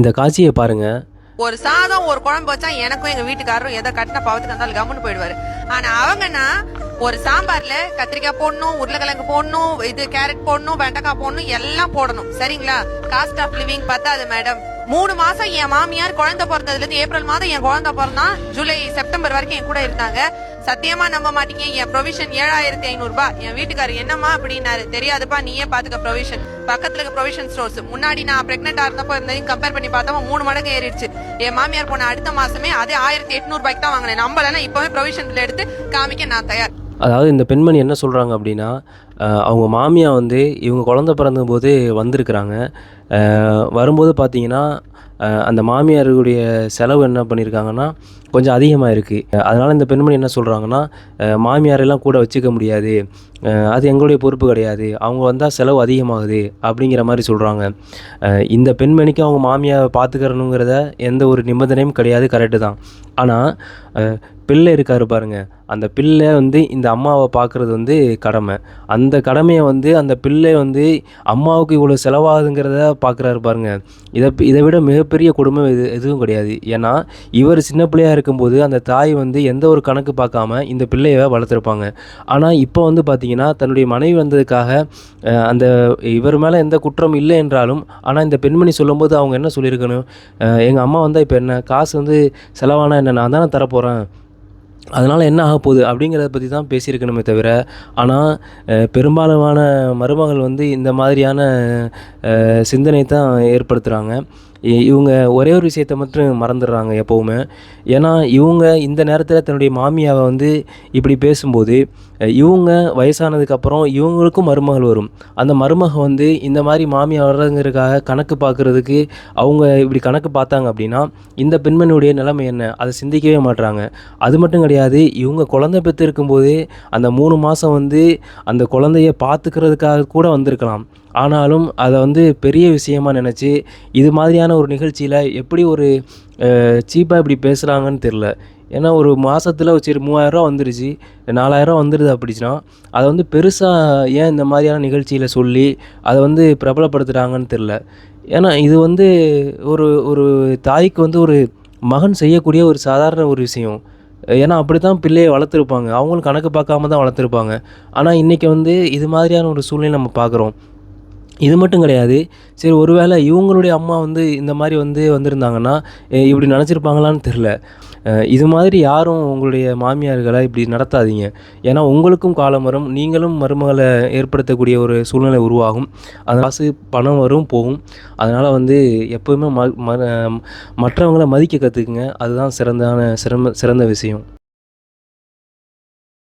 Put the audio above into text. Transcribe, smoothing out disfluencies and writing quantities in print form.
இந்த காட்சியை பாருங்க. ஒரு சாதம் ஒரு குழம்பு வச்சா எனக்கும் எங்க வீட்டுக்காரரும் எதை கட்டின பாவத்துக்கு இருந்தாலும் கம்முன்னு போயிடுவாரு. ஆனா அவங்கன்னா ஒரு சாம்பார்ல கத்திரிக்காய் போடணும், உருளைக்கிழங்கு போடணும், இது கேரட் போடணும், வெண்டைக்காய் போடணும், எல்லாம் போடணும். சரிங்களா? காஸ்ட் ஆஃப் லிவிங் பத்தாது மேடம். 3 மாசம் என் மாமியார் குழந்தை பிறந்ததுல இருந்து ஏப்ரல் மாதம் என் குழந்தை பிறந்தான், ஜூலை செப்டம்பர் வரைக்கும் என் கூட இருந்தாங்க. சத்தியமா நம்ப மாட்டீங்க, என் ப்ரொவிஷன் 7500 ரூபாய். என் வீட்டுக்காரர் என்னம்மா அப்படின்னாரு. தெரியாதுப்பா, நீயே பாத்துக்க ப்ரொவிஷன். பக்கத்துல இருக்க ப்ரொவிஷன் ஸ்டோர்ஸ். முன்னாடி நான் பிரெக்னெண்டா இருந்தப்போ இருந்ததையும் கம்பேர் பண்ணி பார்த்தா 3 மடங்கு ஏறிடுச்சு. என் மாமியார் போன அடுத்த மாசமே அதே 1800 ரூபாய்க்கு தான் வாங்கினேன். நம்பலன்னா இப்பவே ப்ரொவிஷன்ல எடுத்து காமிக்க நான் தயார். அதாவது இந்த பெண்மணி என்ன சொல்கிறாங்க அப்படின்னா, அவங்க மாமியார் வந்து இவங்க குழந்த பிறந்தபோது வந்திருக்கிறாங்க. வரும்போது பார்த்தீங்கன்னா, அந்த மாமியாருடைய செலவு என்ன பண்ணியிருக்காங்கன்னா கொஞ்சம் அதிகமாக இருக்குது. அதனால் இந்த பெண்மணி என்ன சொல்கிறாங்கன்னா, மாமியாரெல்லாம் கூட வச்சுக்க முடியாது, அது எங்களுடைய பொறுப்பு கிடையாது, அவங்க வந்தால் செலவு அதிகமாகுது அப்படிங்கிற மாதிரி சொல்கிறாங்க. இந்த பெண்மணிக்கு அவங்க மாமியாரை பார்த்துக்கிறணுங்கிறத எந்த ஒரு நிபந்தனையும் கிடையாது, கரெக்டு தான். ஆனால் பிள்ளை இருக்காரு பாருங்க, அந்த பிள்ளை வந்து இந்த அம்மாவை பார்க்குறது வந்து கடமை. அந்த கடமையை வந்து அந்த பிள்ளை வந்து அம்மாவுக்கு இவ்வளோ செலவாகுதுங்கிறத பார்க்குறாரு பாருங்க. இதை விட மிகப்பெரிய கொடுமை எதுவும் கிடையாது. ஏன்னா இவர் சின்ன பிள்ளையாக இருக்கும்போது அந்த தாய் வந்து எந்த ஒரு கணக்கு பார்க்காம இந்த பிள்ளையை வளர்த்துருப்பாங்க. ஆனால் இப்போ வந்து பார்த்திங்கன்னா தன்னுடைய மனைவி வந்ததுக்காக அந்த இவர் மேலே எந்த குற்றம் இல்லை என்றாலும், ஆனால் இந்த பெண்மணி சொல்லும்போது அவங்க என்ன சொல்லியிருக்கணும், எங்கள் அம்மா வந்தால் இப்போ என்ன, காசு வந்து செலவானா என்ன, நான் தானே தரப்போகிறேன், அதனால் என்ன ஆக போகுது அப்படிங்கிறத பற்றி தான் பேசியிருக்கணுமே தவிர. ஆனால் பெரும்பாலான மருமகள் வந்து இந்த மாதிரியான சிந்தனை தான் ஏற்படுத்துகிறாங்க. இவங்க ஒரே ஒரு விஷயத்தை மட்டும் மறந்துடுறாங்க எப்போவுமே. ஏன்னா இவங்க இந்த நேரத்தில் தன்னுடைய மாமியாவை வந்து இப்படி பேசும்போது, இவங்க வயசானதுக்கப்புறம் இவங்களுக்கும் மருமகள் வரும். அந்த மருமகள் வந்து இந்த மாதிரி மாமியார் வர்றதுங்கிறதுக்காக கணக்கு பார்க்குறதுக்கு அவங்க இப்படி கணக்கு பார்த்தாங்க அப்படின்னா இந்த பெண்மணியுடைய நிலைமை என்ன, அதை சிந்திக்கவே மாட்டுறாங்க. அது மட்டும் கிடையாது, இவங்க குழந்தை பெற்று இருக்கும்போதே அந்த 3 மாதம் வந்து அந்த குழந்தைய பார்த்துக்கிறதுக்காக கூட வந்திருக்கலாம். ஆனாலும் அதை வந்து பெரிய விஷயமாக நினச்சி இது மாதிரியான ஒரு நிகழ்ச்சியில் எப்படி ஒரு சீப்பாக இப்படி பேசுகிறாங்கன்னு தெரில. ஏன்னா ஒரு மாதத்தில் சரி 3000 வந்துருச்சு, 4000 வந்துடுது அப்படின்னா அதை வந்து பெருசாக ஏன் இந்த மாதிரியான நிகழ்ச்சியில் சொல்லி அதை வந்து பிரபலப்படுத்துகிறாங்கன்னு தெரில. ஏன்னா இது வந்து ஒரு ஒரு தாய்க்கு வந்து ஒரு மகன் செய்யக்கூடிய ஒரு சாதாரண ஒரு விஷயம். ஏன்னா அப்படி தான் பிள்ளையை வளர்த்துருப்பாங்க, அவங்களும் கணக்கு பார்க்காம தான் வளர்த்துருப்பாங்க. ஆனால் இன்றைக்கி வந்து இது மாதிரியான ஒரு சூழ்நிலை நம்ம பார்க்குறோம். இது மட்டும் கிடையாது, சரி ஒருவேளை இவங்களுடைய அம்மா வந்து இந்த மாதிரி வந்திருந்தாங்கன்னா இப்படி நினச்சிருப்பாங்களான்னு தெரில. இது மாதிரி யாரும் உங்களுடைய மாமியார்களை இப்படி நடத்தாதீங்க. ஏன்னா உங்களுக்கும் காலம் வரும், நீங்களும் மருமகளை ஏற்படுத்தக்கூடிய ஒரு சூழ்நிலை உருவாகும். அந்த காசு பணம் வரும் போகும். அதனால் வந்து எப்போவுமே மற்றவங்களை மதிக்க கற்றுக்குங்க. அதுதான் சிறந்த விஷயம்.